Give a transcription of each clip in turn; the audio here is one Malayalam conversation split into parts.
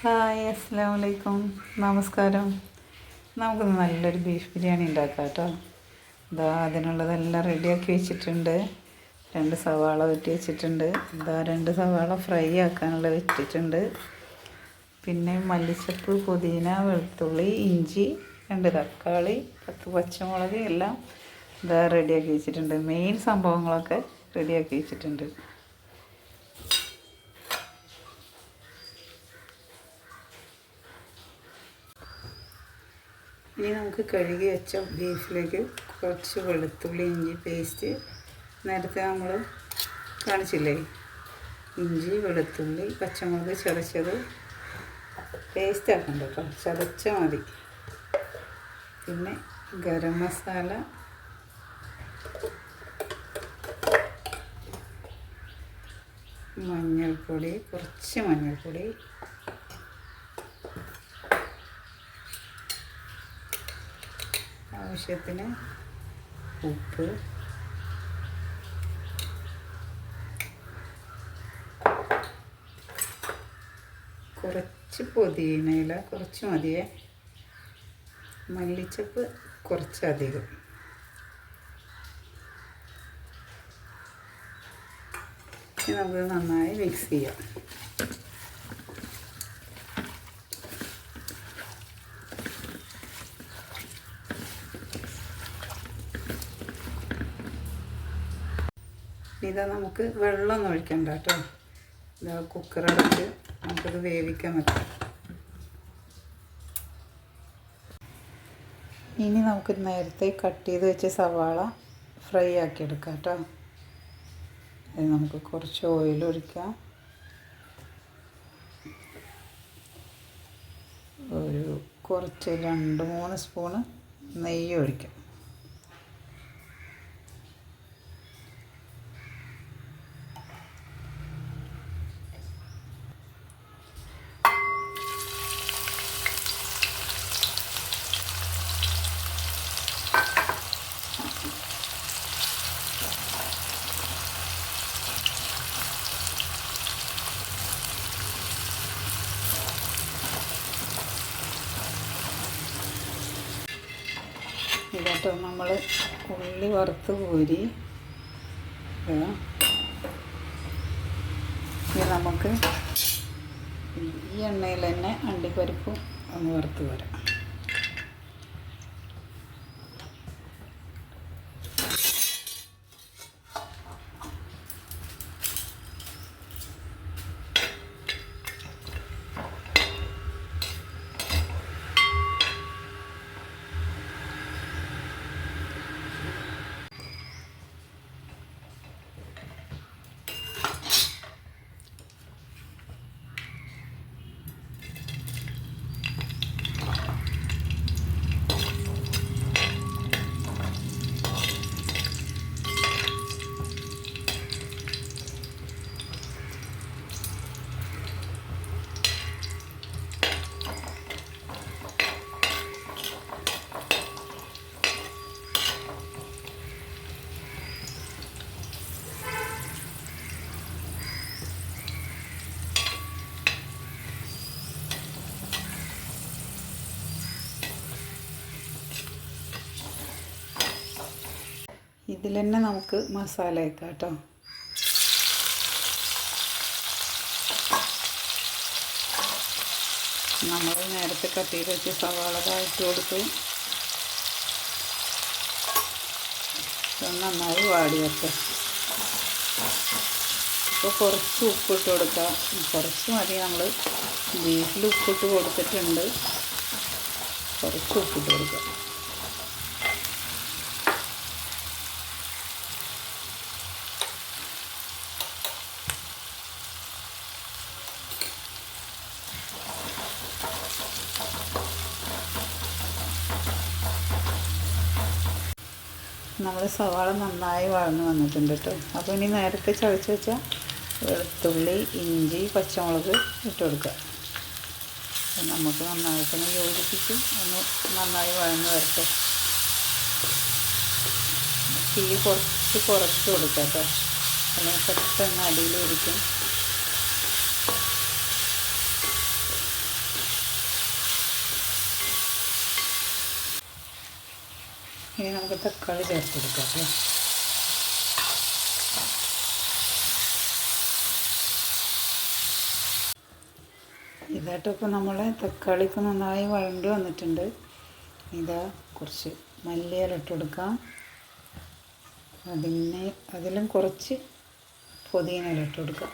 ഹായ്, അസ്സലാമു അലൈക്കും. നമസ്കാരം. നമുക്കൊന്ന് നല്ലൊരു ബീഫ് ബിരിയാണി ഉണ്ടാക്കാം കേട്ടോ. അതിനുള്ളതെല്ലാം റെഡിയാക്കി വെച്ചിട്ടുണ്ട്. 2 സവാള വെട്ടി വെച്ചിട്ടുണ്ട്. 2 സവാള ഫ്രൈ ആക്കാനുള്ള വെച്ചിട്ടുണ്ട്. പിന്നെ മല്ലിച്ചപ്പ്, പുതിന, വെളുത്തുള്ളി, ഇഞ്ചി, 2 തക്കാളി, 10 പച്ചമുളക് എല്ലാം റെഡിയാക്കി വെച്ചിട്ടുണ്ട്. മെയിൻ സംഭവങ്ങളൊക്കെ റെഡിയാക്കി വെച്ചിട്ടുണ്ട്. ഇനി നമുക്ക് കഴുകി വെച്ച ബീഫിലേക്ക് കുറച്ച് വെളുത്തുള്ളി, ഇഞ്ചി പേസ്റ്റ്, നേരത്തെ നമ്മൾ കാണിച്ചില്ലേ, ഇഞ്ചി, വെളുത്തുള്ളി, പച്ചമുളക് ചതച്ചത് പേസ്റ്റ് ആക്കണ്ട കേട്ടോ, ചതച്ചാൽ മതി. പിന്നെ ഗരം മസാല, മഞ്ഞൾപ്പൊടി, കുറച്ച് മഞ്ഞൾപ്പൊടി, ആവശ്യത്തിന് ഉപ്പ്, കുറച്ച് പുതിനയില, കുറച്ച് മതിയേ, മല്ലിച്ചപ്പ് കുറച്ചധികം. ഇനി നമുക്ക് നന്നായി മിക്സ് ചെയ്യാം. നമുക്ക് വെള്ളമൊന്നും ഒഴിക്കണ്ട കേട്ടോ. കുക്കറടച്ച് നമുക്കത് വേവിക്കാൻ പറ്റും. ഇനി നമുക്ക് നേരത്തെ കട്ട് ചെയ്ത് വെച്ച സവാള ഫ്രൈ ആക്കി എടുക്കാം കേട്ടോ. നമുക്ക് കുറച്ച് ഓയിൽ ഒഴിക്കാം. കുറച്ച് 2-3 സ്പൂണ് നെയ്യ് ഒഴിക്കാം. ഇതാട്ടോ നമ്മൾ ഉള്ളി വറുത്ത് കോരി. ഇനി നമുക്ക് ഈ എണ്ണയിൽ തന്നെ അണ്ടിപ്പരിപ്പും ഒന്ന് വറുത്ത് വരാം. ഇതിൽ തന്നെ നമുക്ക് മസാല വയ്ക്കാം കേട്ടോ. നമ്മൾ നേരത്തെ കട്ട് ചെയ്ത് വെച്ച് സവാള ഇട്ട് കൊടുത്ത് നന്നായി വാടി വെക്കാം. ഇപ്പോൾ കുറച്ച് ഉപ്പിട്ട് കൊടുക്കാം. കുറച്ച് മതി, നമ്മൾ ബീഫിൽ ഉപ്പിട്ട് കൊടുത്തിട്ടുണ്ട്. കുറച്ച് ഉപ്പിട്ട് കൊടുക്കാം. നമ്മൾ സവാള നന്നായി വഴന്ന് വന്നിട്ടുണ്ട് കേട്ടോ. അപ്പോൾ ഇനി നേരത്തെ ചതച്ച് വെച്ച വെളുത്തുള്ളി, ഇഞ്ചി, പച്ചമുളക് ഇട്ട് കൊടുക്കുക. നമുക്ക് നന്നായിട്ടൊന്ന് യോജിപ്പിച്ച് ഒന്ന് നന്നായി വഴന്ന് വരട്ടെ. തീ കുറച്ച് കൊടുക്കുക കേട്ടോ, അല്ലെങ്കിൽ പെട്ടെന്ന് അടിയിൽ ഇരിക്കും. ഇനി നമുക്ക് തക്കാളി ചേർത്ത് കൊടുക്കാം കേട്ടോ. ഇതാട്ടോ ഇപ്പോൾ നമ്മളെ തക്കാളിക്ക് നന്നായി വഴണ്ടി വന്നിട്ടുണ്ട്. ഇതാ കുറച്ച് മല്ലിയില ഇട്ട് കൊടുക്കാം. അതിലും കുറച്ച് പുതിന ഇല ഇട്ട് കൊടുക്കാം.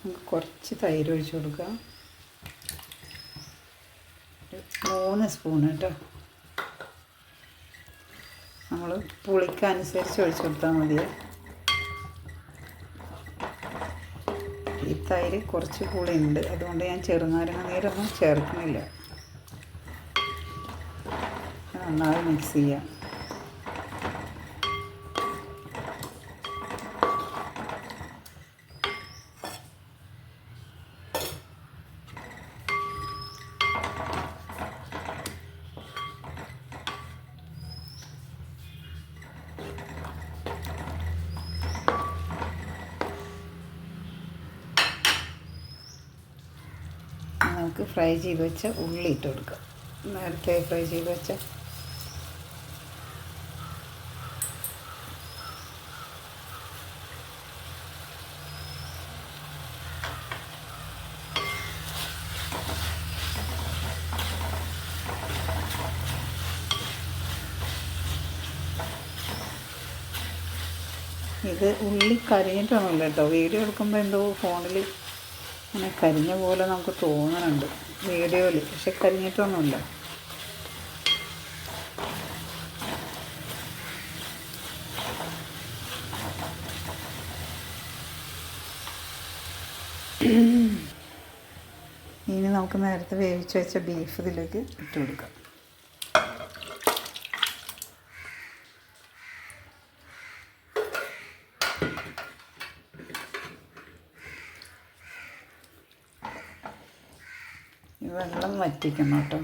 നമുക്ക് കുറച്ച് തൈര് ഒഴിച്ച് കൊടുക്കാം. 3 സ്പൂൺ കേട്ടോ. നമ്മൾ പുളിക്കനുസരിച്ച് ഒഴിച്ച് കൊടുത്താൽ മതി. ഈ തൈര് കുറച്ച് പുളിയുണ്ട്, അതുകൊണ്ട് ഞാൻ ചെറുനാരങ്ങ നീരൊന്നും ചേർക്കുന്നില്ല. നന്നായി മിക്സ് ചെയ്യാം. നമുക്ക് ഫ്രൈ ചെയ്ത് വെച്ച ഉള്ളി ഇട്ട് കൊടുക്കാം. നേരത്തെ ഫ്രൈ ചെയ്ത് വെച്ച ഇത് ഉള്ളി കരിഞ്ഞിട്ടൊന്നുമില്ല കേട്ടോ. വീഡിയോ എടുക്കുമ്പോൾ എന്തോ ഫോണിൽ അങ്ങനെ കരിഞ്ഞ പോലെ നമുക്ക് തോന്നുന്നുണ്ട് വീഡിയോയിൽ, പക്ഷെ കരിഞ്ഞിട്ടൊന്നുമില്ല. ഇനി നമുക്ക് നേരത്തെ വേവിച്ച് വെച്ച ബീഫ് ഇതിലേക്ക് ഇട്ട് കൊടുക്കാം. വെള്ളം വറ്റിക്കണം കേട്ടോ.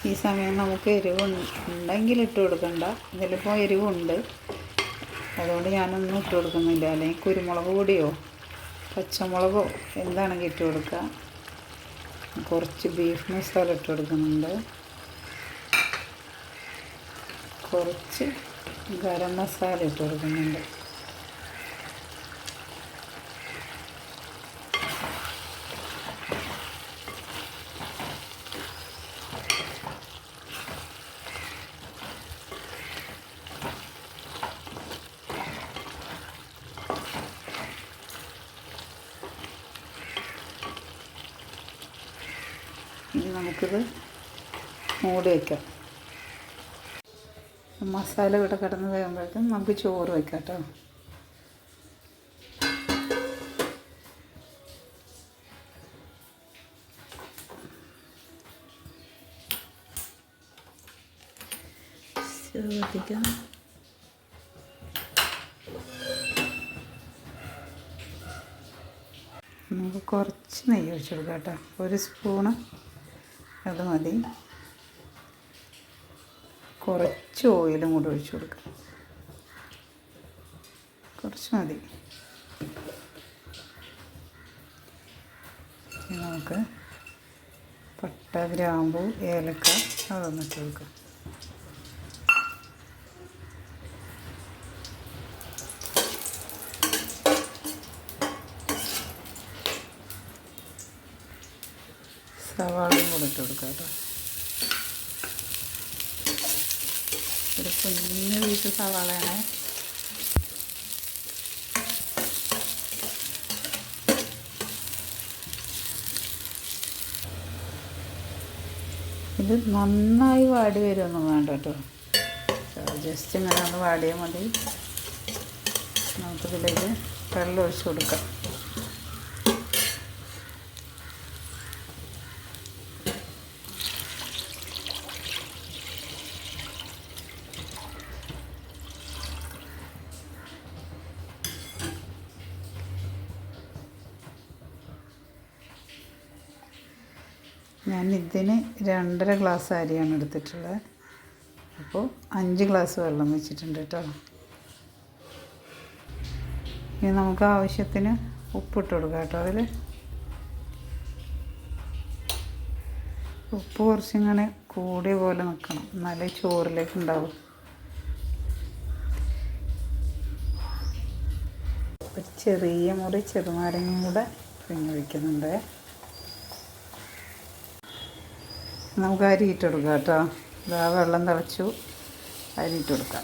ഈ സമയം നമുക്ക് എരിവ് ഉണ്ടെങ്കിൽ ഇട്ട് കൊടുക്കണ്ട. ഇതിലിപ്പോൾ എരിവുണ്ട്, അതുകൊണ്ട് ഞാനൊന്നും ഇട്ട് കൊടുക്കുന്നില്ല. അല്ലെങ്കിൽ കുരുമുളക് പൊടിയോ പച്ചമുളകോ എന്താണെങ്കിൽ ഇട്ട് കൊടുക്കുക. കുറച്ച് ബീഫ് മസാല ഇട്ട് കൊടുക്കുന്നുണ്ട്. കുറച്ച് ഗരം മസാല ഇട്ട് കൊടുക്കുന്നുണ്ട്. ഇനി നമുക്കിത് മൂടി വയ്ക്കാം. മസാല ഇവിടെ കിടന്ന് വേകുമ്പോഴേക്കും നമുക്ക് ചോറ് വയ്ക്കാം കേട്ടോ. ശ്രദ്ധിക്കാം. നമുക്ക് കുറച്ച് നെയ്യ് ഒഴിച്ച് കൊടുക്കാം കേട്ടോ. 1 സ്പൂണ് അത് മതി. കുറച്ച് ഓയിലും കൂടി ഒഴിച്ച് കൊടുക്കാം. കുറച്ച് മതി. നമുക്ക് പട്ട, ഗ്രാമ്പൂ, ഏലക്ക അതൊന്ന് ഇട്ട് കൊടുക്കാം. സവാളയും കൂടെ ഇട്ട് കൊടുക്കാം കേട്ടോ. ഒരു കുഞ്ഞു പീസ് സവാളയാണ്. ഇത് നന്നായി വാടി വരുമൊന്നും വേണ്ട കേട്ടോ. ജസ്റ്റ് ഇങ്ങനെ ഒന്ന് വാടിയാൽ മതി. നമുക്കിതിലേക്ക് വെള്ളം ഒഴിച്ച് കൊടുക്കാം. ഞാൻ ഇതിന് 2.5 ഗ്ലാസ് അരിയാണ് എടുത്തിട്ടുള്ളത്. അപ്പോൾ 5 ഗ്ലാസ് വെള്ളം വെച്ചിട്ടുണ്ട് കേട്ടോ. ഇനി നമുക്ക് ആവശ്യത്തിന് ഉപ്പിട്ട് കൊടുക്കാം കേട്ടോ. അതിൽ ഉപ്പ് കുറച്ചിങ്ങനെ കൂടിയ പോലെ നിൽക്കണം, എന്നാലേ ചോറിലേക്ക് ഉണ്ടാവും. ഒരു ചെറിയ മുറി ചെറുനാരങ്ങയും കൂടെ പിഴിഞ്ഞൊഴിക്കുന്നുണ്ട്. നമുക്ക് അരി ഇട്ട് കൊടുക്കാം കേട്ടോ. ഇതാ വെള്ളം തിളച്ചു, അരി ഇട്ട് കൊടുക്കാം.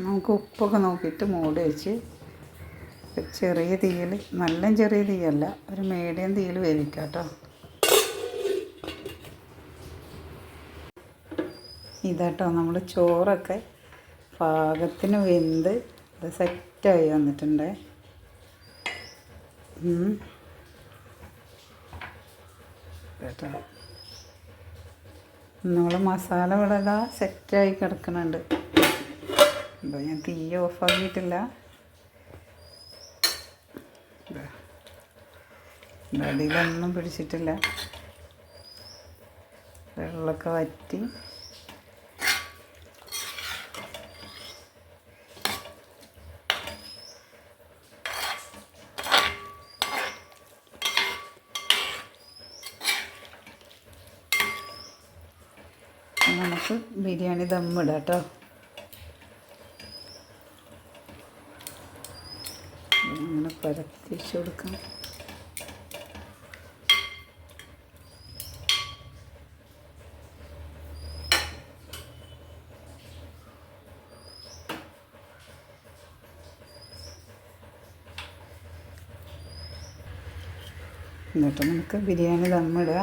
നമുക്ക് ഉപ്പൊക്കെ നോക്കിയിട്ട് മൂടി വെച്ച് ചെറിയ തീയിൽ, നല്ല ചെറിയ തീയല്ല, ഒരു മീഡിയം തീയിൽ വേവിക്കാം കേട്ടോ. ഇതാട്ടോ നമ്മൾ ചോറൊക്കെ പാകത്തിന് വെന്ത് ഇത് സെറ്റായി വന്നിട്ടുണ്ട്. കേട്ടോ, നമ്മൾ മസാല ഇവിടെ സെറ്റായി കിടക്കുന്നുണ്ട്. അപ്പോൾ ഞാൻ തീ ഓഫാക്കിയിട്ടില്ല. അടിയിലൊന്നും പിടിച്ചിട്ടില്ല. വെള്ളമൊക്കെ വറ്റി നമുക്ക് ബിരിയാണി ദമ്മിടാം കേട്ടോ. ഇങ്ങനെ പരത്തിച്ച് കൊടുക്കാം. എന്നിട്ട് നമുക്ക് ബിരിയാണി ദമ്മിടുക.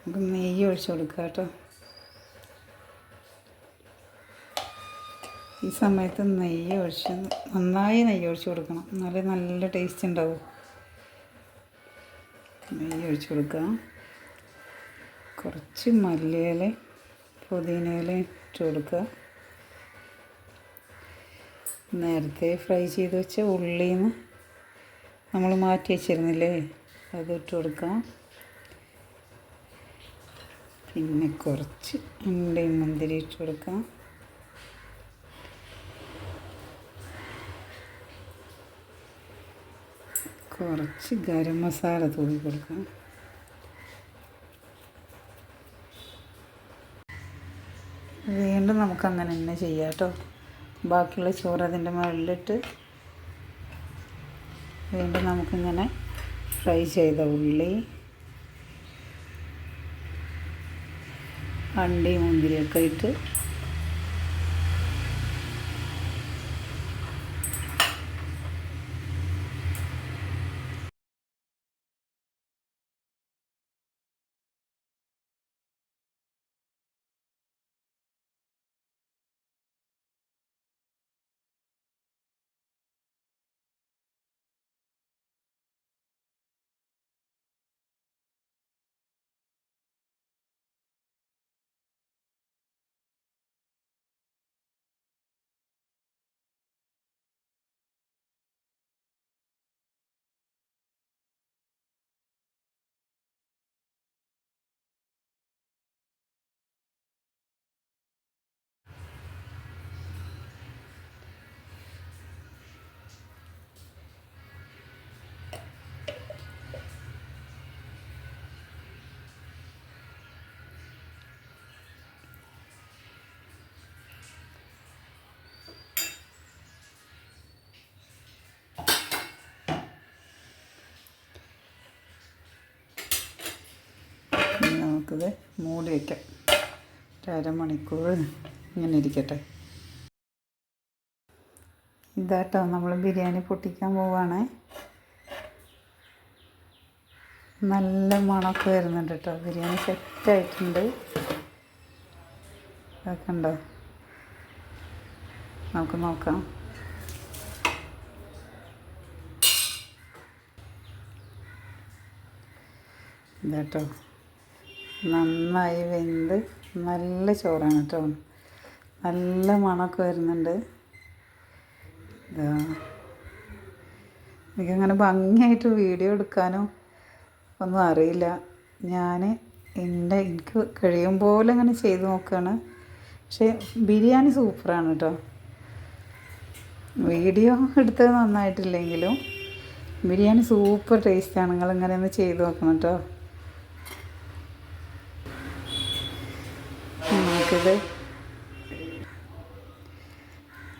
നമുക്ക് നെയ്യ് ഒഴിച്ച് കൊടുക്കുക കേട്ടോ. ഈ സമയത്ത് നന്നായി നെയ്യ് ഒഴിച്ച് കൊടുക്കണം, എന്നാലേ നല്ല ടേസ്റ്റ് ഉണ്ടാവും. നെയ്യ് ഒഴിച്ച് കൊടുക്കുക. കുറച്ച് മല്ലിയില പുതിനയില ഇട്ട് കൊടുക്കുക. നേരത്തെ ഫ്രൈ ചെയ്ത് വെച്ച ഉള്ളിയിൽ നിന്ന് നമ്മൾ മാറ്റി വെച്ചിരുന്നില്ലേ, അത് ഇട്ട് കൊടുക്കാം. പിന്നെ കുറച്ച് അണ്ടിയും മുന്തിരി ഇട്ട് കൊടുക്കാം. കുറച്ച് ഗരം മസാല തൂക്കി കൊടുക്കാം. വീണ്ടും നമുക്കങ്ങനെ തന്നെ ചെയ്യാം കേട്ടോ. ബാക്കിയുള്ള ചോറ് അതിൻ്റെ മുകളിലിട്ട് വീണ്ടും നമുക്കിങ്ങനെ ഫ്രൈ ചെയ്ത ഉള്ളി, അണ്ടി മുന്തിരിയൊക്കെ ഇട്ട് നമുക്കിത് മൂടി വയ്ക്കാം. അരമണിക്കൂർ ഇങ്ങനെ ഇരിക്കട്ടെ. ഇതാട്ടോ നമ്മൾ ബിരിയാണി പൊട്ടിക്കാൻ പോവുകയാണ്. നല്ല മണമൊക്കെ വരുന്നുണ്ട് കേട്ടോ. ബിരിയാണി സെറ്റായിട്ടുണ്ട്. അതൊക്കെ ഉണ്ടോ? നമുക്ക് നോക്കാം. ഇതാട്ടോ നന്നായി വെന്ത് നല്ല ചോറാണ് കേട്ടോ. നല്ല മണമൊക്കെ വരുന്നുണ്ട്. ഇതാ എനിക്കങ്ങനെ ഭംഗിയായിട്ട് വീഡിയോ എടുക്കാനോ ഒന്നും അറിയില്ല. എനിക്ക് കഴിയും പോലെ അങ്ങനെ ചെയ്ത് നോക്കുകയാണ്. പക്ഷേ ബിരിയാണി സൂപ്പറാണ് കേട്ടോ. വീഡിയോ എടുത്തത് നന്നായിട്ടില്ലെങ്കിലും ബിരിയാണി സൂപ്പർ ടേസ്റ്റാണ്. നിങ്ങളിങ്ങനെ ഒന്ന് ചെയ്ത് നോക്കണം കേട്ടോ.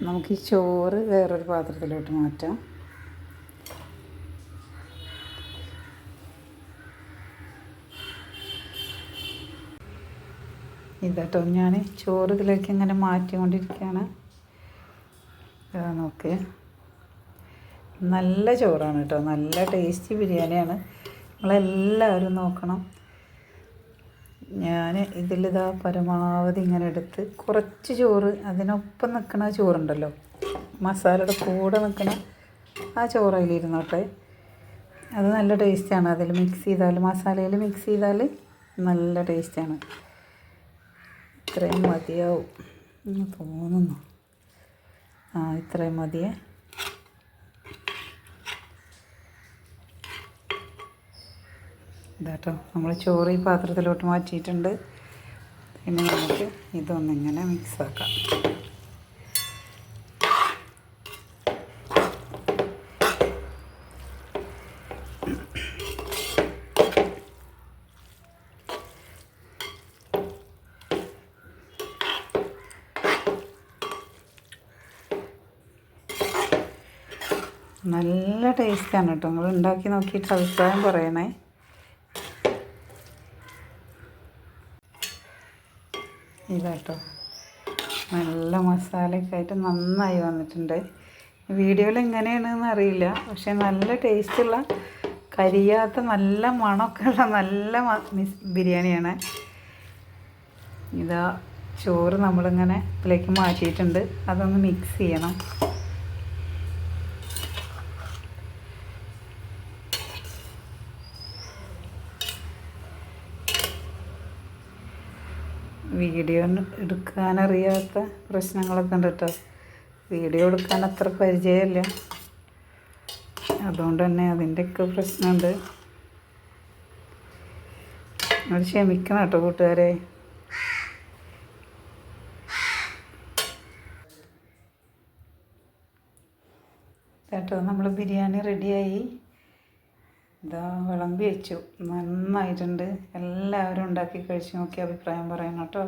നമുക്ക് ഈ ചോറ് വേറൊരു പാത്രത്തിലോട്ട് മാറ്റാം. ഇതാട്ടോ ഞാൻ ചോറ് ഇതിലേക്ക് ഇങ്ങനെ മാറ്റിക്കൊണ്ടിരിക്കുകയാണ്. നോക്ക്, നല്ല ചോറാണ് കേട്ടോ. നല്ല ടേസ്റ്റി ബിരിയാണിയാണ്. നിങ്ങളെല്ലാവരും നോക്കണം. ഞാൻ ഇതിലിതാ പരമാവധി ഇങ്ങനെ എടുത്ത് കുറച്ച് ചോറ് അതിനൊപ്പം നിൽക്കുന്ന ചോറുണ്ടല്ലോ, മസാലയുടെ കൂടെ നിൽക്കുന്ന ആ ചോറ് അതിലിരുന്നോട്ടെ. അത് നല്ല ടേസ്റ്റാണ്. അതിൽ മിക്സ് ചെയ്താൽ, മസാലയിൽ മിക്സ് ചെയ്താൽ നല്ല ടേസ്റ്റാണ്. ഇത്രയും മതിയാവും എന്ന് തോന്നുന്നു. ഇത്രയും മതിയേ. ഇതാട്ടോ നമ്മൾ ചോറ് ഈ പാത്രത്തിലോട്ട് മാറ്റിയിട്ടുണ്ട്. പിന്നെ നമുക്ക് ഇതൊന്നിങ്ങനെ മിക്സാക്കാം. നല്ല ടേസ്റ്റാണ് കേട്ടോ. നിങ്ങൾ ഉണ്ടാക്കി നോക്കിയിട്ട് അഭിപ്രായം പറയണേ. ഇതാട്ടോ നല്ല മസാലയൊക്കെ ആയിട്ട് നന്നായി വന്നിട്ടുണ്ട്. വീഡിയോയിൽ എങ്ങനെയാണെന്ന് അറിയില്ല, പക്ഷെ നല്ല ടേസ്റ്റുള്ള, കരിയാത്ത, നല്ല മണമൊക്കെ ഉള്ള നല്ല ബിരിയാണിയാണ്. ഇതാ ചോറ് നമ്മളിങ്ങനെ ഇതിലേക്ക് മാറ്റിയിട്ടുണ്ട്. അതൊന്ന് മിക്സ് ചെയ്യണം. വീഡിയോ എടുക്കാനറിയാത്ത പ്രശ്നങ്ങളൊക്കെ ഉണ്ട് കേട്ടോ. വീഡിയോ എടുക്കാൻ അത്ര പരിചയമില്ല, അതുകൊണ്ട് തന്നെ അതിൻ്റെയൊക്കെ പ്രശ്നമുണ്ട്. അത് ക്ഷമിക്കണം കേട്ടോ കൂട്ടുകാരെ. കേട്ടോ നമ്മൾ ബിരിയാണി റെഡിയായി. ഇതാ വിളമ്പി വെച്ചു. നന്നായിട്ടുണ്ട്. എല്ലാവരും ഉണ്ടാക്കി കഴിച്ച് നോക്കി അഭിപ്രായം പറയണം കേട്ടോ.